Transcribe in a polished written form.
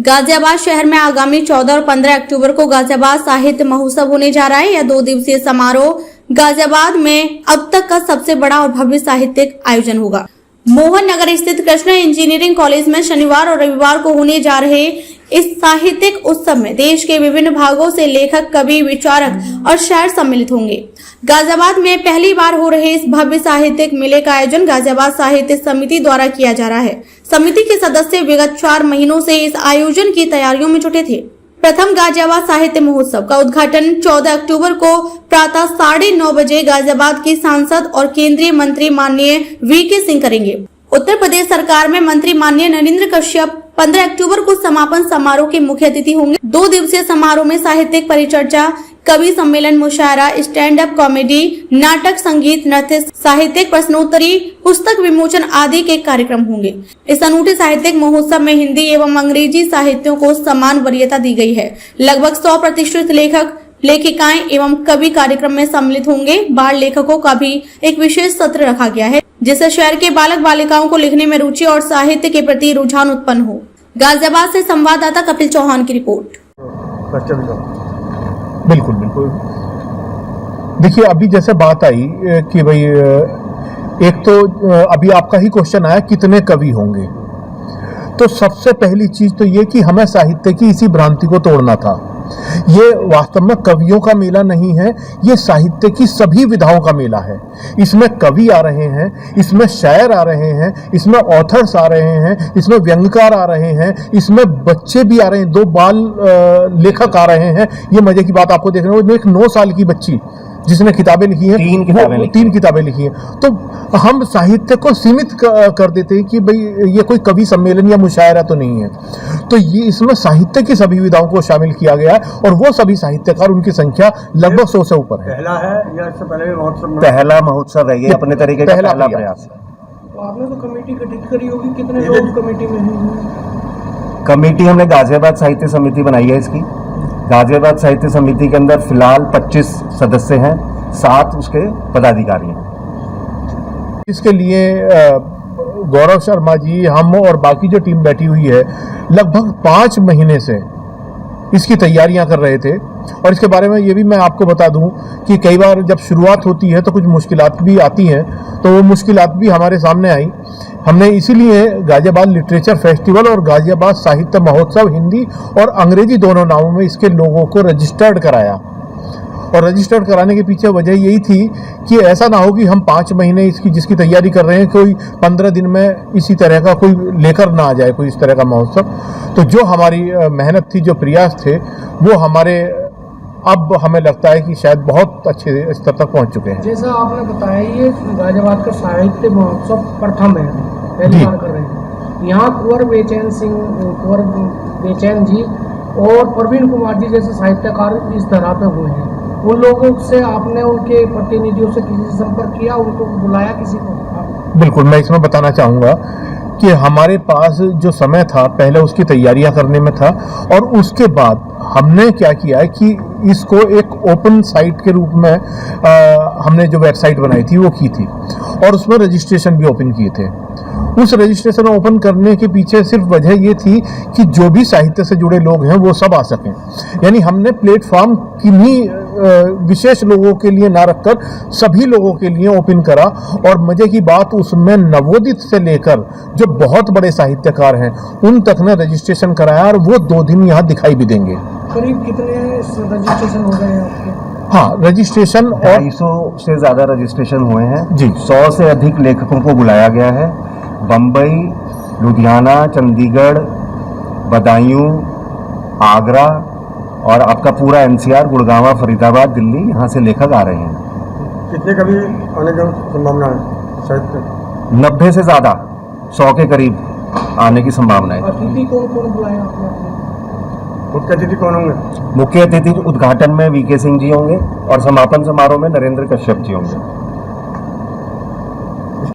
गाजियाबाद शहर में आगामी 14 और 15 अक्टूबर को गाजियाबाद साहित्य महोत्सव होने जा रहा है। यह 2 दिवसीय समारोह गाजियाबाद में अब तक का सबसे बड़ा और भव्य साहित्यिक आयोजन होगा। मोहन नगर स्थित कृष्णा इंजीनियरिंग कॉलेज में शनिवार और रविवार को होने जा रहे इस साहित्यिक उत्सव में देश के विभिन्न भागों से लेखक, कवि, विचारक और शायर सम्मिलित होंगे। गाजियाबाद में पहली बार हो रहे इस भव्य साहित्यिक मेले का आयोजन गाजियाबाद साहित्य समिति द्वारा किया जा रहा है। समिति के सदस्य विगत 4 महीनों से इस आयोजन की तैयारियों में जुटे थे। प्रथम गाजियाबाद साहित्य महोत्सव का उद्घाटन 14 अक्टूबर को प्रातः 9:30 बजे गाजियाबाद के सांसद और केंद्रीय मंत्री माननीय वीके सिंह करेंगे। उत्तर प्रदेश सरकार में मंत्री माननीय नरेंद्र कश्यप 15 अक्टूबर को समापन समारोह के मुख्य अतिथि होंगे। 2 दिवसीय समारोह में साहित्यिक परिचर्चा, कवि सम्मेलन, मुशायरा, स्टैंड अप कॉमेडी, नाटक, संगीत, नृत्य, साहित्यिक प्रश्नोत्तरी, पुस्तक विमोचन आदि के कार्यक्रम होंगे। इस अनूठे साहित्यिक महोत्सव में हिंदी एवं अंग्रेजी साहित्यों को समान वरीयता दी गई है। लगभग 100 प्रतिष्ठित लेखक, लेखिकाएं एवं कवि कार्यक्रम में सम्मिलित होंगे। बाल लेखकों का भी एक विशेष सत्र रखा गया है, जिससे शहर के बालक बालिकाओं को लिखने में रुचि और साहित्य के प्रति रुझान उत्पन्न हो। गाजियाबाद से संवाददाता कपिल चौहान की रिपोर्ट। बिल्कुल बिल्कुल। देखिए, अभी जैसे बात आई कि भाई एक तो अभी आपका ही क्वेश्चन आया कितने कवि होंगे, तो सबसे पहली चीज तो ये कि हमें साहित्य की इसी भ्रांति को तोड़ना था। ये वास्तव में कवियों का मेला नहीं है, ये साहित्य की सभी विधाओं का मेला है। इसमें कवि आ रहे हैं, इसमें शायर आ रहे हैं, इसमें ऑथर्स आ रहे हैं, इसमें व्यंग्यकार आ रहे हैं, इसमें बच्चे भी आ रहे हैं, 2 बाल लेखक आ रहे हैं। ये मजे की बात आपको देखने को, एक 9 साल की बच्ची जिसने किताबें लिखी हैं, 3 किताबें लिखी हैं। तो हम साहित्य को सीमित कर देते हैं कि भाई ये कोई कवि सम्मेलन या मुशायरा तो नहीं है। तो ये इसमें साहित्य की सभी विधाओं को शामिल किया गया है और वो सभी साहित्यकार, उनकी संख्या लगभग 100 से ऊपर है। पहला है या इससे पहले भी महोत्सव? पहला महोत्सव है ये, अपने तरीके का पहला प्रयास है। तो आपने तो कमेटी गठित करी होगी, कितने लोग कमेटी में हैं? कमेटी हमने गाजियाबाद साहित्य समिति बनाई है। इसकी गाजियाबाद साहित्य समिति के अंदर फिलहाल 25 सदस्य हैं, 7 उसके पदाधिकारी हैं। इसके लिए गौरव शर्मा जी, हम और बाकी जो टीम बैठी हुई है, लगभग 5 महीने से इसकी तैयारियां कर रहे थे। और इसके बारे में ये भी मैं आपको बता दूं कि कई बार जब शुरुआत होती है तो कुछ मुश्किलात भी आती हैं, तो वो मुश्किलात भी हमारे सामने आई। हमने इसीलिए गाजियाबाद लिटरेचर फेस्टिवल और गाजियाबाद साहित्य महोत्सव हिंदी और अंग्रेजी दोनों नामों में इसके लोगों को रजिस्टर्ड कराया। और रजिस्टर्ड कराने के पीछे वजह यही थी कि ऐसा ना हो कि हम 5 महीने इसकी जिसकी तैयारी कर रहे हैं, कोई 15 दिन में इसी तरह का कोई लेकर ना आ जाए कोई इस तरह का महोत्सव। तो जो हमारी मेहनत थी, जो प्रयास थे, वो हमारे अब हमें लगता है कि शायद बहुत अच्छे स्तर तक पहुंच चुके हैं। जैसा आपने बताया, ये गाजियाबाद का साहित्य महोत्सव प्रथम है, पहली बार कर रहे हैं। यहाँ कुंवर बेचैन जी और प्रवीण कुमार जी जैसे साहित्यकार इस तरह पे हुए हैं। उन लोगों से आपने, उनके प्रतिनिधियों से किसी से संपर्क किया, उनको बुलाया किसी को? बिल्कुल, मैं इसमें बताना चाहूँगा कि हमारे पास जो समय था पहले उसकी तैयारियां करने में था, और उसके बाद हमने क्या किया है कि इसको एक ओपन साइट के रूप में हमने जो वेबसाइट बनाई थी वो की थी, और उसमें रजिस्ट्रेशन भी ओपन किए थे। उस रजिस्ट्रेशन ओपन करने के पीछे सिर्फ वजह ये थी कि जो भी साहित्य से जुड़े लोग हैं वो सब आ सकें। यानी हमने प्लेटफॉर्म किन्हीं विशेष लोगों के लिए ना रखकर सभी लोगों के लिए ओपन करा। और मजे की बात, उसमें नवोदित से लेकर जो बहुत बड़े साहित्यकार हैं उन तक ने रजिस्ट्रेशन कराया, और वो 2 दिन यहाँ दिखाई भी देंगे। करीब कितने रजिस्ट्रेशन हो गए हैं आपके? हाँ, रजिस्ट्रेशन 250 से ज़्यादा रजिस्ट्रेशन हुए हैं जी। 100 से अधिक लेखकों को बुलाया गया है। बम्बई, लुधियाना, चंडीगढ़, बदायूं, आगरा और आपका पूरा NCR, गुड़गांव, फरीदाबाद, दिल्ली, यहाँ से लेखक आ रहे हैं। कितने कभी आने की संभावना है? शायद 90 से ज़्यादा, 100 के करीब आने की संभावना है। अतिथि कौन कौन बुलाया आपने? मुख्य अतिथि कौन होंगे? मुख्य अतिथि उद्घाटन में वीके सिंह जी होंगे और समापन समारोह में नरेंद्र कश्यप जी होंगे।